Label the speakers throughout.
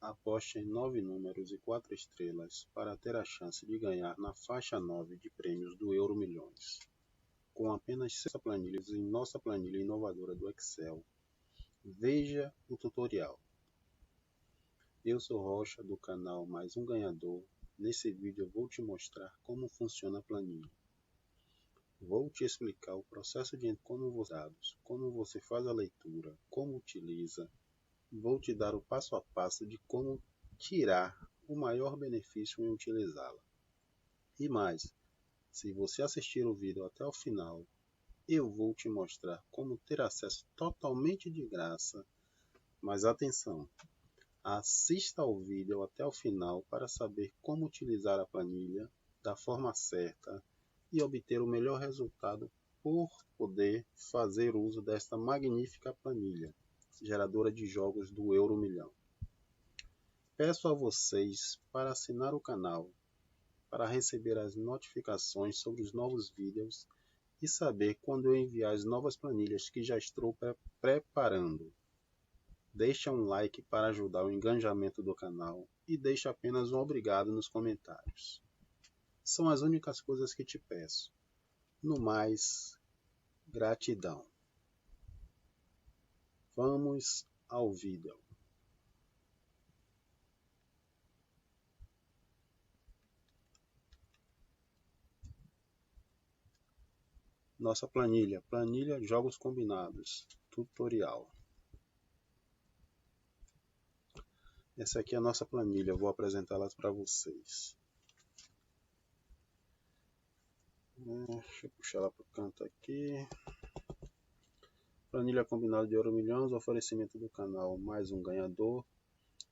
Speaker 1: Aposte em 9 números e 4 estrelas para ter a chance de ganhar na faixa 9 de prêmios do Euro Milhões. Com apenas 6 planilhas em nossa planilha inovadora do Excel. Veja o tutorial. Eu sou Rocha do canal Mais Um Ganhador. Nesse vídeo eu vou te mostrar como funciona a planilha. Vou te explicar o processo de dados, como você faz a leitura, como utiliza. Vou te dar o passo a passo de como tirar o maior benefício em utilizá-la. E mais, se você assistir o vídeo até o final, eu vou te mostrar como ter acesso totalmente de graça. Mas atenção, assista ao vídeo até o final para saber como utilizar a planilha da forma certa e obter o melhor resultado por poder fazer uso desta magnífica planilha, geradora de jogos do Euro Milhão. Peço a vocês para assinar o canal, para receber as notificações sobre os novos vídeos e saber quando eu enviar as novas planilhas que já estou preparando. Deixe um like para ajudar o engajamento do canal e deixe apenas um obrigado nos comentários. São as únicas coisas que te peço. No mais, gratidão. Vamos ao vídeo. Nossa planilha Jogos Combinados, tutorial. Essa aqui é a nossa planilha, eu vou apresentá-las para vocês. Deixa eu puxar ela para o canto aqui. Planilha combinada de Euro Milhões, oferecimento do canal Mais Um Ganhador.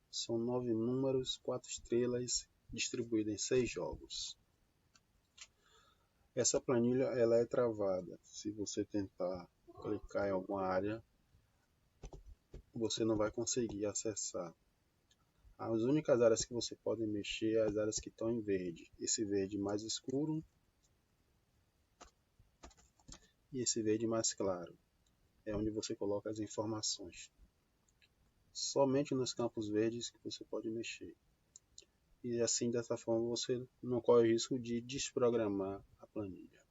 Speaker 1: São 9 números, 4 estrelas, distribuída em 6 jogos. Essa planilha ela é travada. Se você tentar clicar em alguma área, você não vai conseguir acessar. As únicas áreas que você pode mexer é as áreas que estão em verde. Esse verde mais escuro e esse verde mais claro. É onde você coloca as informações. Somente nos campos verdes que você pode mexer. E assim, dessa forma, você não corre o risco de desprogramar a planilha.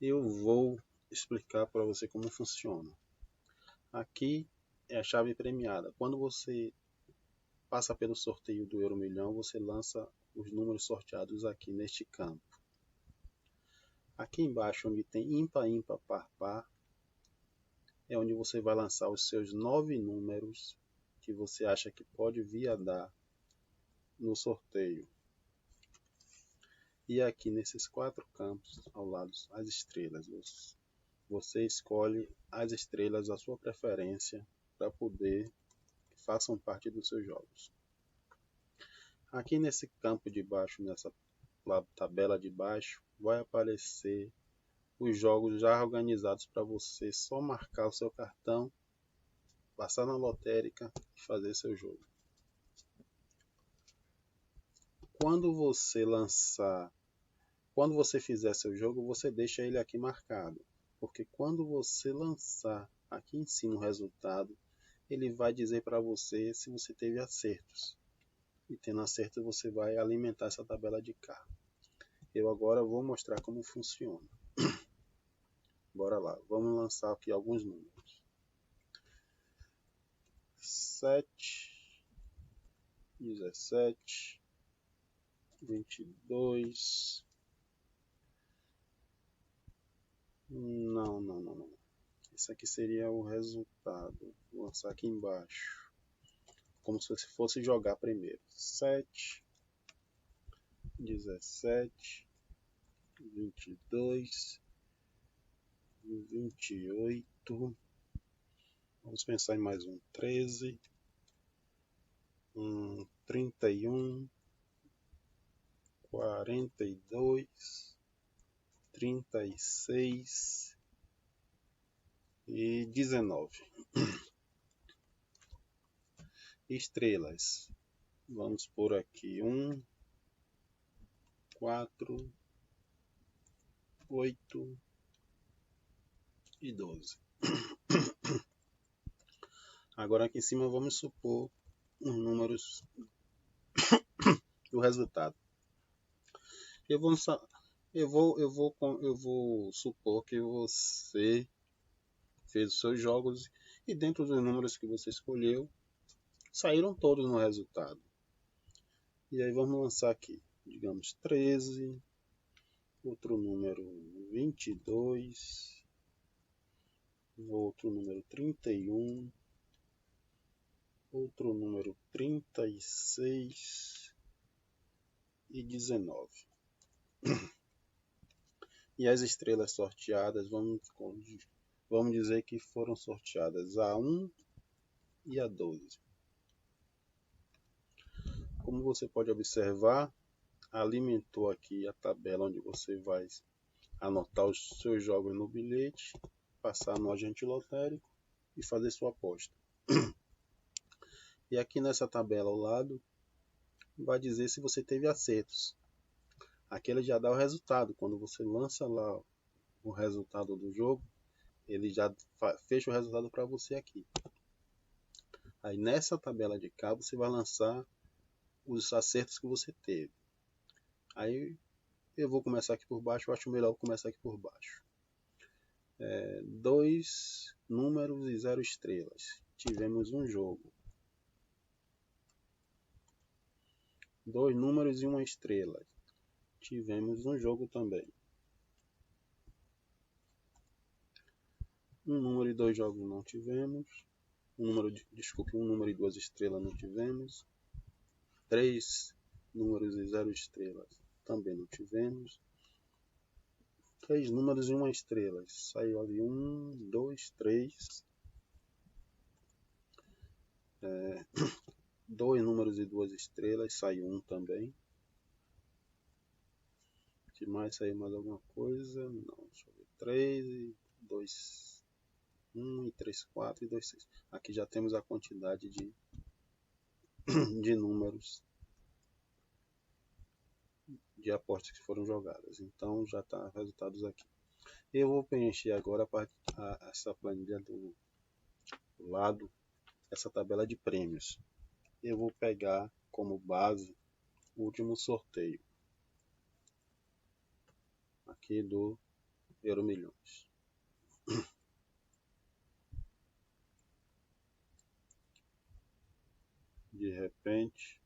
Speaker 1: Eu vou explicar para você como funciona. Aqui é a chave premiada. Quando você passa pelo sorteio do Euro Milhão, você lança os números sorteados aqui neste campo. Aqui embaixo, onde tem ímpar, ímpar, par, par, é onde você vai lançar os seus 9 números que você acha que pode vir a dar no sorteio. E aqui nesses 4 campos ao lado, as estrelas. Você escolhe as estrelas da sua preferência para poder que façam parte dos seus jogos. Aqui nesse campo de baixo, nessa tabela de baixo, vai aparecer os jogos já organizados para você só marcar o seu cartão, passar na lotérica e fazer seu jogo. Quando você fizer seu jogo, você deixa ele aqui marcado, porque quando você lançar aqui em cima o resultado, ele vai dizer para você se você teve acertos. E tendo acerto, você vai alimentar essa tabela de cá. Eu agora vou mostrar como funciona. Bora lá, vamos lançar aqui alguns números. 7, 17, 22. Não. Esse aqui seria o resultado. Vou lançar aqui embaixo. Como se você fosse jogar primeiro. 7, 17, 22, 28. Vamos pensar em mais um. 13, 31, 42, 36 e 19. Estrelas. Vamos por aqui 1, 4, 8 e 12. Agora aqui em cima vamos supor os números do resultado. Eu vou supor que você fez os seus jogos e dentro dos números que você escolheu, saíram todos no resultado. E aí vamos lançar aqui, digamos 13, outro número 22, outro número 31, outro número 36 e 19. E as estrelas sorteadas, vamos dizer que foram sorteadas a 1 e a 12. Como você pode observar, alimentou aqui a tabela onde você vai anotar os seus jogos no bilhete, passar no agente lotérico e fazer sua aposta. E aqui nessa tabela ao lado vai dizer se você teve acertos. Aqui ele já dá o resultado. Quando você lança lá o resultado do jogo, ele já fecha o resultado para você aqui. Aí nessa tabela de cá você vai lançar os acertos que você teve. Aí eu vou começar aqui por baixo, eu acho melhor começar aqui por baixo. 2 números e 0 estrelas. Tivemos um jogo. 2 números e 1 estrela. Tivemos um jogo também. Um número e 2 jogos não tivemos. Um número e 2 estrelas não tivemos. 3 números e 0 estrelas também não tivemos. 3 números e 1 estrela. Saiu ali 1, 2, 3. 2 números e 2 estrelas. Saiu 1 também. Que mais saiu mais alguma coisa? Não, deixa eu ver. 3, 2, 1 e 3, 4 e 2, 6. Aqui já temos a quantidade de números de apostas que foram jogadas. Então já está resultados aqui. Eu vou preencher agora essa planilha do lado, essa tabela de prêmios. Eu vou pegar como base o último sorteio aqui do Euro Milhões. De repente,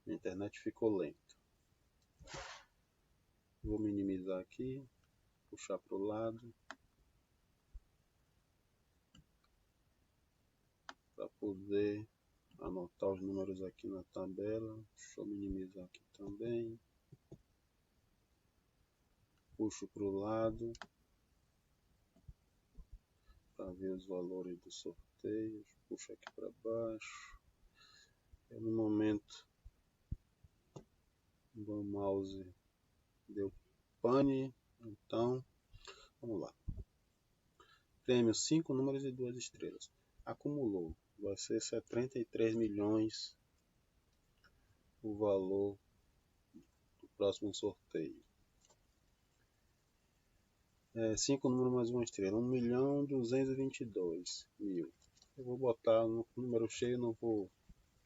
Speaker 1: a internet ficou lenta. Vou minimizar aqui, puxar para o lado, para poder anotar os números aqui na tabela. Deixa eu minimizar aqui também. Puxo para o lado para ver os valores dos sorteios. Puxo aqui para baixo. No momento o mouse deu pane, então vamos lá. Prêmio 5 números e 2 estrelas. Acumulou, vai ser 73 milhões o valor do próximo sorteio. 5 números mais 1 estrela, 1.222.000. Eu vou botar no número cheio, não vou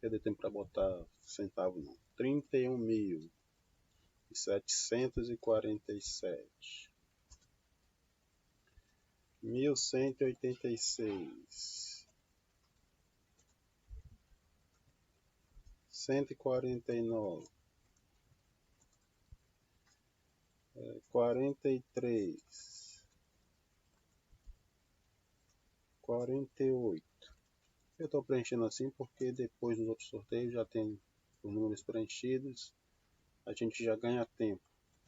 Speaker 1: perder tempo para botar centavo não. 31.747. 1.186. 149. 43. 48. Eu estou preenchendo assim porque depois dos outros sorteios já tem os números preenchidos. A gente já ganha tempo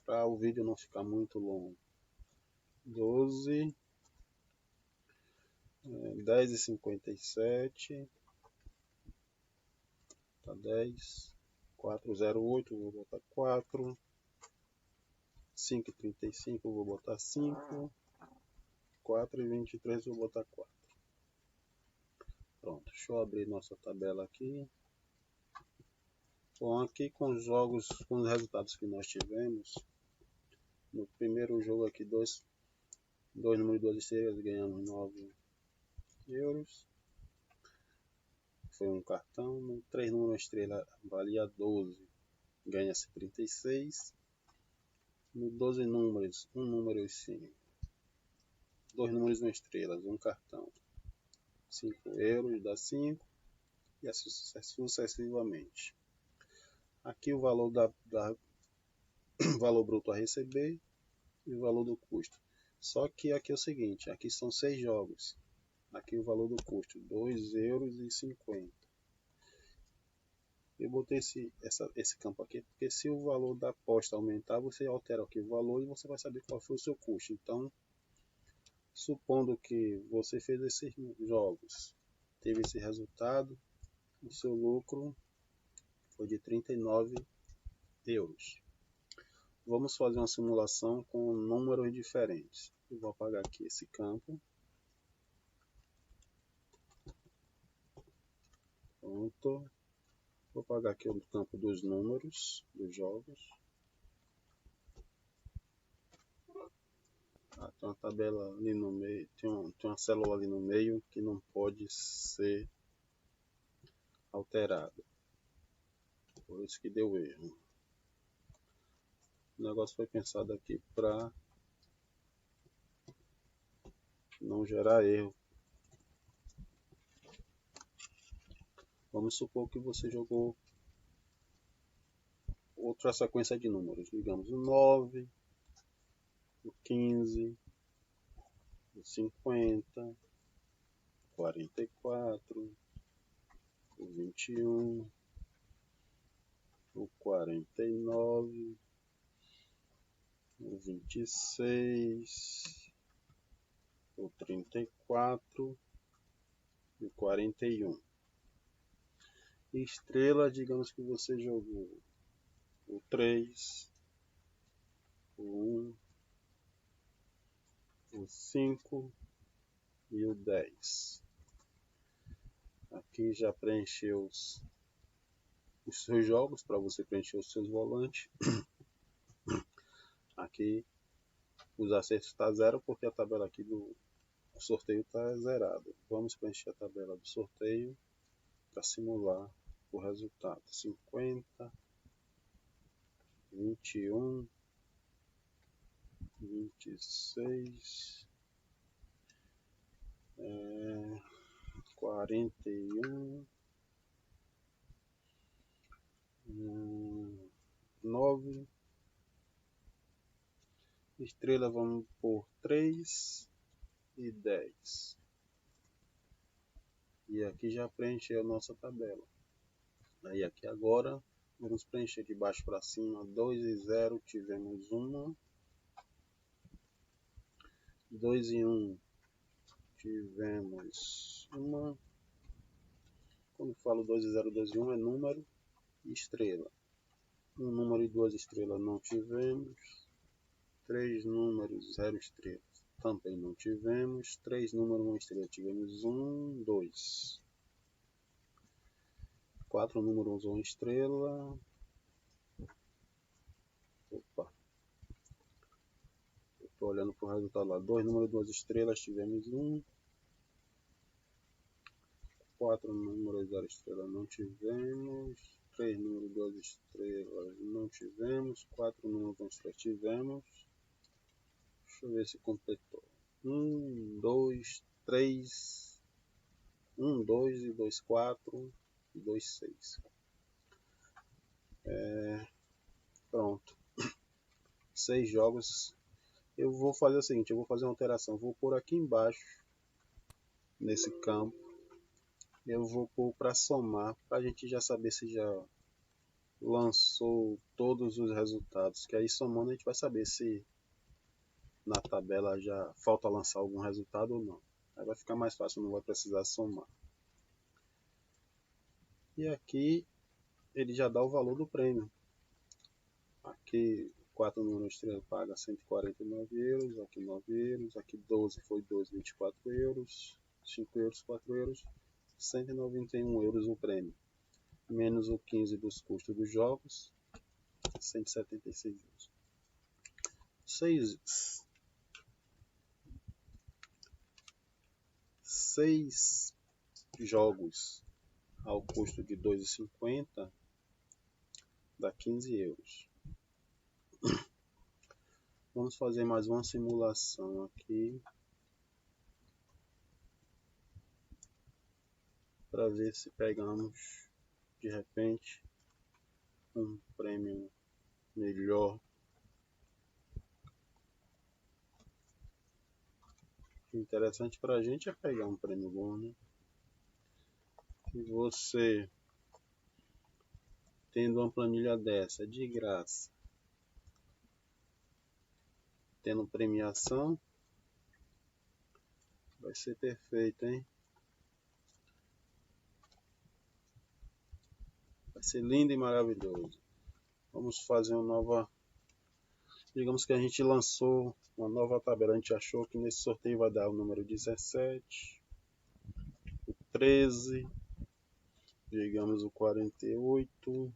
Speaker 1: para o vídeo não ficar muito longo. 12. 10h57. Tá 10. 408, vou botar 4. 5h35, vou botar 5. 4h23, vou botar 4. Pronto, deixa eu abrir nossa tabela aqui. Bom, aqui com os jogos, com os resultados que nós tivemos. No primeiro jogo aqui, 2 números e 2 estrelas, ganhamos euros. Foi um cartão. No 3 número estrela valia 12, ganha-se 36. No 12 números, um número e 5. 2 números uma estrela, um cartão. 5 euros dá 5 e assim sucessivamente. Aqui o valor valor bruto a receber e o valor do custo. Só que aqui é o seguinte, aqui são 6 jogos. Aqui o valor do custo, 2,50 euros. Eu botei esse campo aqui, porque se o valor da aposta aumentar, você altera aqui o valor e você vai saber qual foi o seu custo. Então, supondo que você fez esses jogos, teve esse resultado, o seu lucro foi de 39 euros. Vamos fazer uma simulação com números diferentes. Eu vou apagar aqui esse campo. Pronto. Vou apagar aqui o campo dos números dos jogos. Tem uma tabela ali no meio, tem uma célula ali no meio que não pode ser alterada. Por isso que deu erro. O negócio foi pensado aqui para não gerar erro. Vamos supor que você jogou outra sequência de números, digamos o 9, o 15, o 50, 44, o 21, o 49, o 26, o 34 e o 41. Estrela, digamos que você jogou o 3, o 1, o 5 e o 10. Aqui já preencheu os seus jogos para você preencher os seus volantes. Aqui os acertos está zero porque a tabela aqui do sorteio está zerada. Vamos preencher a tabela do sorteio para simular o resultado. 50, 21, 26, 41, 9. Estrela vamos por 3 e 10. E aqui já preencheu a nossa tabela. Aí aqui agora vamos preencher de baixo para cima. 2 e 0 tivemos uma. 2 e 1 tivemos uma. Quando falo 2 e 0, 2 e 1 é número e estrela. Um número e 2 estrelas não tivemos. 3 números, 0 estrelas também não tivemos. 3 números, 1 estrela tivemos 1, 2. 4 números, 1 estrela. Opa. Eu estou olhando para o resultado lá. 2 números, 2 estrelas tivemos 1. 4 números, 0 estrelas não tivemos. 3 números, 2 estrelas não tivemos. 4 números, 1 estrela tivemos. Deixa eu ver se completou. 1, 2, 3, 1, 2 e 2, 4 e 2, 6. Pronto. 6 jogos. Eu vou fazer o seguinte, eu vou fazer uma alteração. Vou pôr aqui embaixo, nesse campo, eu vou pôr para somar, para a gente já saber se já lançou todos os resultados. Que aí somando a gente vai saber se na tabela já falta lançar algum resultado ou não. Aí vai ficar mais fácil, não vai precisar somar. E aqui ele já dá o valor do prêmio. Aqui 4 números estrela paga 149 euros, aqui 9 euros, aqui 12 foi 2, 24 euros, 5 euros, 4 euros, 191 euros o prêmio. Menos o 15 dos custos dos jogos, 176 euros. 6 6 jogos ao custo de 2,50, dá 15 euros. Vamos fazer mais uma simulação aqui para ver se pegamos de repente um prêmio melhor. O interessante para a gente é pegar um prêmio bom, né? Se você tendo uma planilha dessa de graça, tendo premiação, vai ser perfeito, hein? Vai ser lindo e maravilhoso. Vamos fazer uma nova... Digamos que a gente lançou uma nova tabela. A gente achou que nesse sorteio vai dar o número 17, o 13, digamos o 48,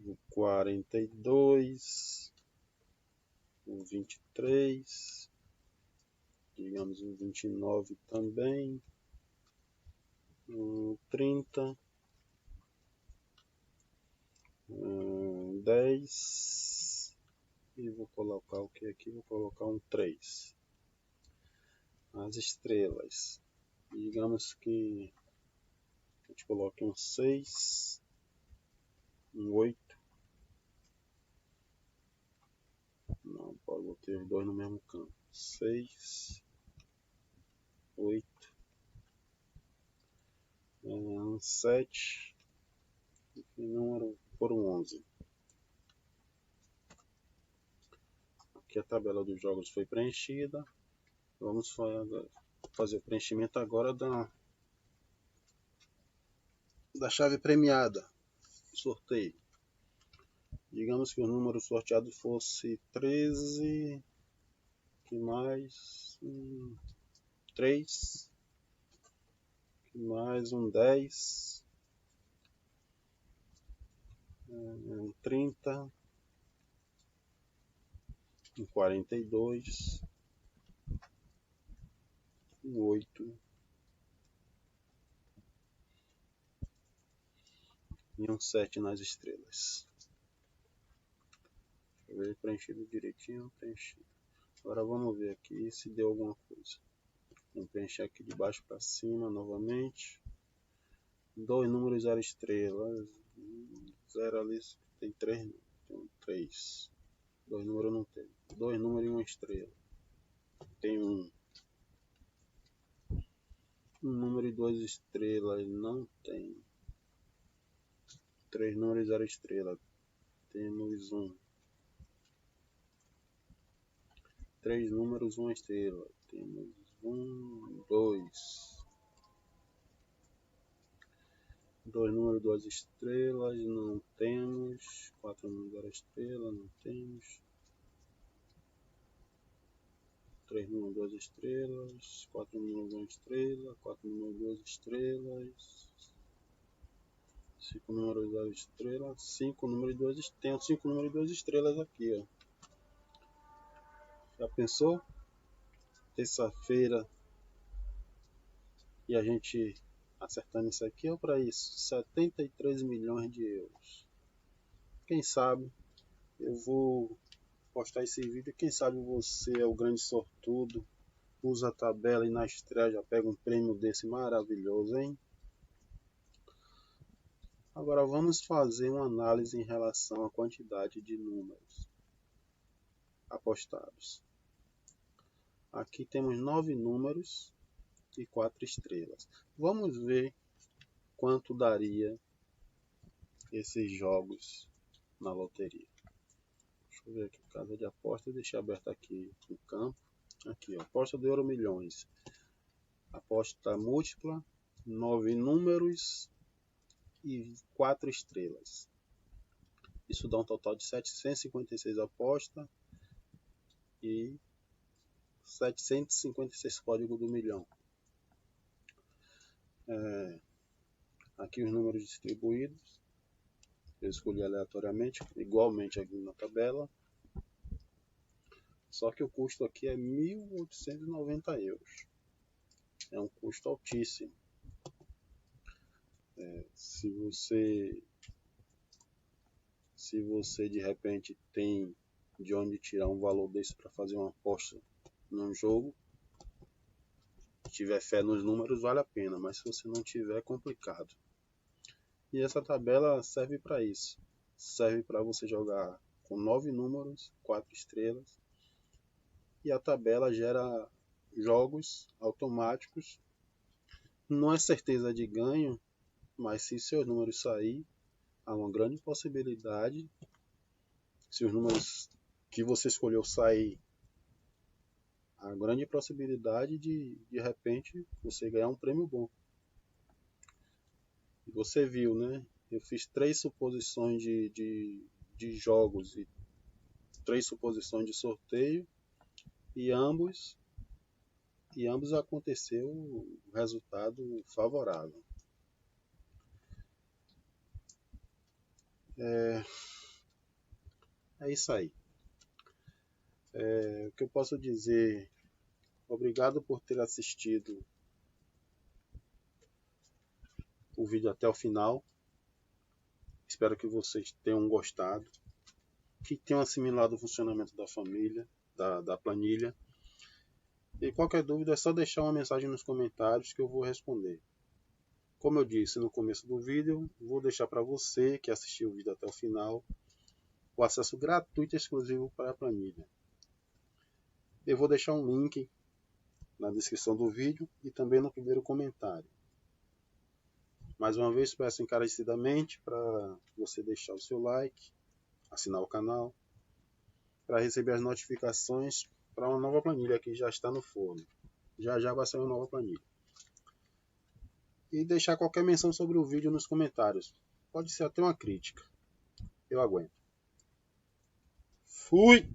Speaker 1: o 42, o 23, digamos o 29 também, o 30, 10, e vou colocar o que aqui? Vou colocar um 3. As estrelas, digamos que a gente coloque um 6, um 8. Não, pode botar os dois no mesmo campo. 6, 8, um 7, e número por um 11. Aqui a tabela dos jogos foi preenchida. Vamos fazer o preenchimento agora da chave premiada, sorteio. Digamos que o número sorteado fosse 13, que mais 3, que mais um 10, um 30, um 42, um 8 e um 7 nas estrelas. Deixa eu ver, preenchido direitinho, preenchido. Agora vamos ver aqui se deu alguma coisa. Vamos preencher aqui de baixo para cima novamente. 2 números 0 estrelas. 0 ali tem 3. Tem 3. 2 números não tem. 2 números e 1 estrela. Tem 1. 1 número e 2 estrelas não tem. 3 números e 0 estrela. Temos 1. 3 números, 1 estrela. Temos 1, 2. 2 números, 2 estrelas, não temos. 4 números, 0 estrela, não temos. 3 números, 2 estrelas. 4 números, 1 estrela. 4 números, 2 estrelas. 5 números, 0 estrelas. 5 números, 2 estrelas. Tem 5 números, 2 estrelas aqui, ó. Já pensou? Terça-feira e a gente acertando isso aqui, é para isso, 73 milhões de euros. Quem sabe eu vou postar esse vídeo, quem sabe você é o grande sortudo, usa a tabela e na estreia já pega um prêmio desse maravilhoso, hein? Agora vamos fazer uma análise em relação à quantidade de números apostados. Aqui temos 9 números e 4 estrelas. Vamos ver quanto daria esses jogos na loteria. Deixa eu ver aqui, casa de aposta, deixar aberto aqui no campo. Aqui, ó, aposta do Euro Milhões. Aposta múltipla, 9 números e 4 estrelas. Isso dá um total de 756 apostas e 756 códigos do milhão. Aqui os números distribuídos. Eu escolhi aleatoriamente, igualmente aqui na tabela. Só que o custo aqui é 1.890 euros. É um custo altíssimo. Se você de repente tem de onde tirar um valor desse para fazer uma aposta num jogo, tiver fé nos números, vale a pena, mas se você não tiver, é complicado. E essa tabela serve para isso. Serve para você jogar com 9 números, 4 estrelas, e a tabela gera jogos automáticos. Não é certeza de ganho, mas se seus números sair, há uma grande possibilidade, se os números que você escolheu sair, há grande possibilidade de repente você ganhar um prêmio bom. E você viu, né? Eu fiz 3 suposições de jogos e 3 suposições de sorteio e ambos aconteceu um resultado favorável. É isso aí. O que eu posso dizer, obrigado por ter assistido o vídeo até o final. Espero que vocês tenham gostado, que tenham assimilado o funcionamento da família, da planilha. E qualquer dúvida é só deixar uma mensagem nos comentários que eu vou responder. Como eu disse no começo do vídeo, vou deixar para você que assistiu o vídeo até o final o acesso gratuito e exclusivo para a planilha. Eu vou deixar um link na descrição do vídeo e também no primeiro comentário. Mais uma vez peço encarecidamente para você deixar o seu like, assinar o canal, para receber as notificações para uma nova planilha que já está no forno. Já vai sair uma nova planilha. E deixar qualquer menção sobre o vídeo nos comentários. Pode ser até uma crítica. Eu aguento. Fui!